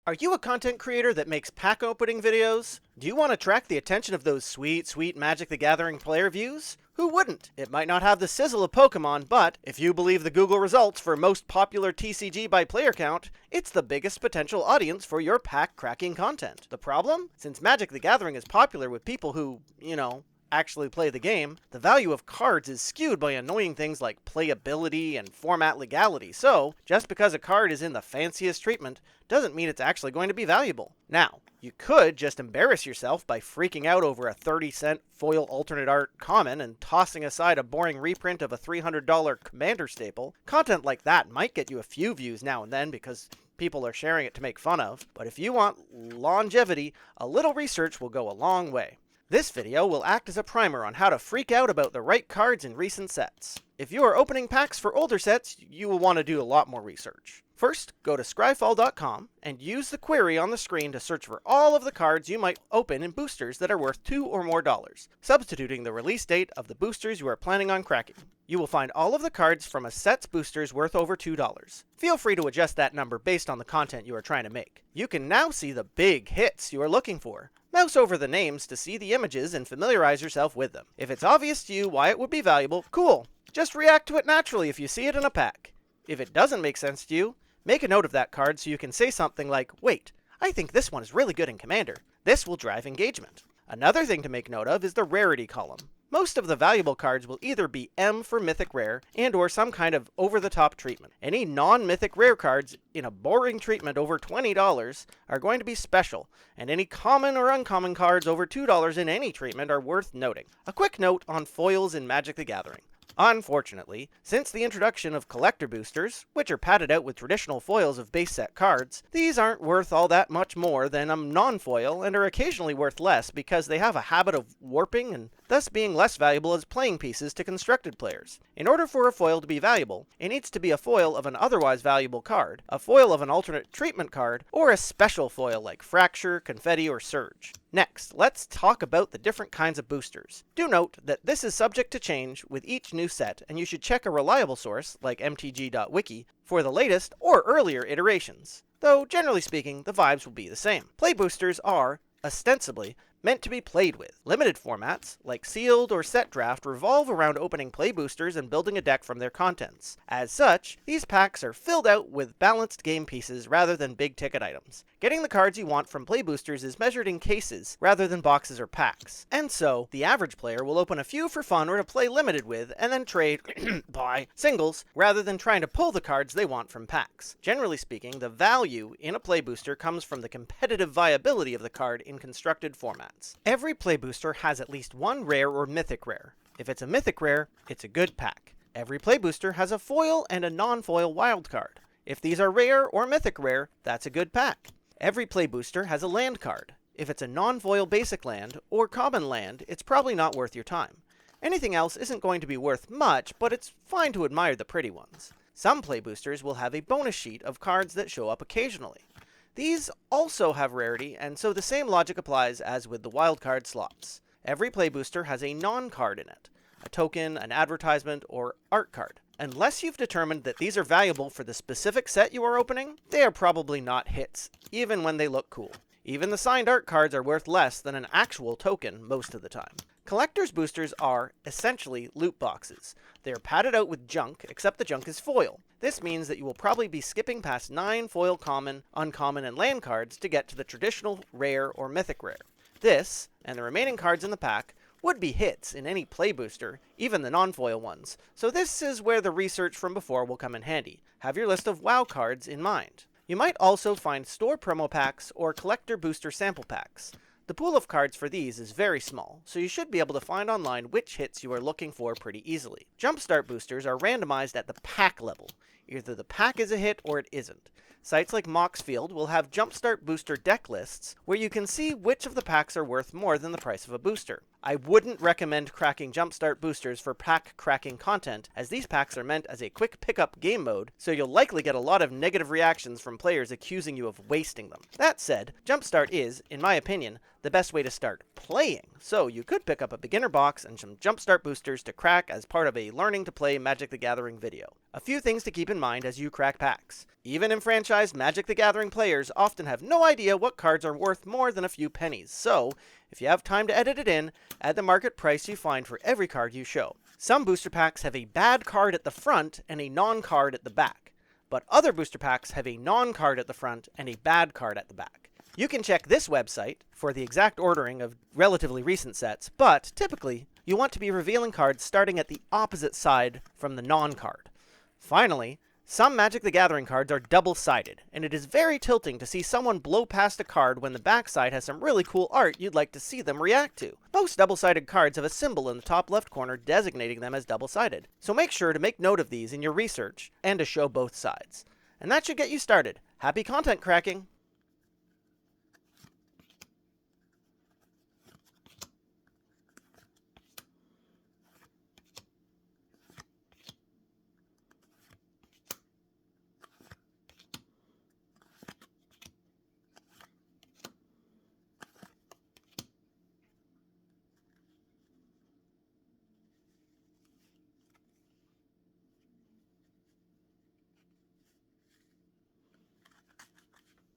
Are you a content creator that makes pack opening videos? Do you want to attract the attention of those sweet, sweet Magic the Gathering player views? Who wouldn't? It might not have the sizzle of Pokemon, but if you believe the Google results for most popular TCG by player count, it's the biggest potential audience for your pack cracking content. The problem? Since Magic the Gathering is popular with people who, actually play the game, the value of cards is skewed by annoying things like playability and format legality. So, just because a card is in the fanciest treatment doesn't mean it's actually going to be valuable. Now, you could just embarrass yourself by freaking out over a 30-cent foil alternate art common and tossing aside a boring reprint of a $300 Commander staple. Content like that might get you a few views now and then because people are sharing it to make fun of, but if you want longevity, a little research will go a long way. This video will act as a primer on how to freak out about the right cards in recent sets. If you are opening packs for older sets, you will want to do a lot more research. First, go to scryfall.com and use the query on the screen to search for all of the cards you might open in boosters that are worth $2 or more, substituting the release date of the boosters you are planning on cracking. You will find all of the cards from a set's boosters worth over $2. Feel free to adjust that number based on the content you are trying to make. You can now see the big hits you are looking for. Mouse over the names to see the images and familiarize yourself with them. If it's obvious to you why it would be valuable, cool. Just react to it naturally if you see it in a pack. If it doesn't make sense to you, make a note of that card so you can say something like, wait, I think this one is really good in Commander. This will drive engagement. Another thing to make note of is the rarity column. Most of the valuable cards will either be M for Mythic Rare and or some kind of over-the-top treatment. Any non-Mythic Rare cards in a boring treatment over $20 are going to be special, and any common or uncommon cards over $2 in any treatment are worth noting. A quick note on foils in Magic the Gathering. Unfortunately, since the introduction of collector boosters, which are padded out with traditional foils of base set cards, these aren't worth all that much more than a non-foil and are occasionally worth less because they have a habit of warping and thus being less valuable as playing pieces to constructed players. In order for a foil to be valuable, it needs to be a foil of an otherwise valuable card, a foil of an alternate treatment card, or a special foil like Fracture, Confetti, or Surge. Next, let's talk about the different kinds of boosters. Do note that this is subject to change with each new set, and you should check a reliable source, like mtg.wiki, for the latest or earlier iterations. Though, generally speaking, the vibes will be the same. Play boosters are, ostensibly, meant to be played with. Limited formats, like sealed or set draft, revolve around opening play boosters and building a deck from their contents. As such, these packs are filled out with balanced game pieces rather than big ticket items. Getting the cards you want from play boosters is measured in cases rather than boxes or packs. And so, the average player will open a few for fun or to play limited with, and then trade, buy, singles, rather than trying to pull the cards they want from packs. Generally speaking, the value in a play booster comes from the competitive viability of the card in constructed formats. Every play booster has at least one rare or mythic rare. If it's a mythic rare, it's a good pack. Every play booster has a foil and a non-foil wild card. If these are rare or mythic rare, that's a good pack. Every play booster has a land card. If it's a non-foil basic land or common land, it's probably not worth your time. Anything else isn't going to be worth much, but it's fine to admire the pretty ones. Some play boosters will have a bonus sheet of cards that show up occasionally. These also have rarity, and so the same logic applies as with the wildcard slots. Every play booster has a non-card in it, a token, an advertisement, or art card. Unless you've determined that these are valuable for the specific set you are opening, they are probably not hits, even when they look cool. Even the signed art cards are worth less than an actual token most of the time. Collector's boosters are, essentially, loot boxes. They are padded out with junk, except the junk is foil. This means that you will probably be skipping past 9 foil common, uncommon, and land cards to get to the traditional rare or mythic rare. This, and the remaining cards in the pack, would be hits in any play booster, even the non-foil ones, so this is where the research from before will come in handy. Have your list of WoW cards in mind. You might also find store promo packs or collector booster sample packs. The pool of cards for these is very small, so you should be able to find online which hits you are looking for pretty easily. Jumpstart boosters are randomized at the pack level. Either the pack is a hit or it isn't. Sites like Moxfield will have Jumpstart booster deck lists where you can see which of the packs are worth more than the price of a booster. I wouldn't recommend cracking Jumpstart boosters for pack cracking content, as these packs are meant as a quick pickup game mode, so you'll likely get a lot of negative reactions from players accusing you of wasting them. That said, Jumpstart is, in my opinion, the best way to start playing, so you could pick up a beginner box and some Jumpstart boosters to crack as part of a learning to play Magic the Gathering video. A few things to keep in mind as you crack packs. Even enfranchised Magic the Gathering players often have no idea what cards are worth more than a few pennies, so if you have time to edit it in, add the market price you find for every card you show. Some booster packs have a bad card at the front and a non-card at the back, but other booster packs have a non-card at the front and a bad card at the back. You can check this website for the exact ordering of relatively recent sets, but typically, you want to be revealing cards starting at the opposite side from the non-card. Finally, some Magic the Gathering cards are double-sided, and it is very tilting to see someone blow past a card when the backside has some really cool art you'd like to see them react to. Most double-sided cards have a symbol in the top left corner designating them as double-sided, so make sure to make note of these in your research and to show both sides. And that should get you started. Happy content cracking!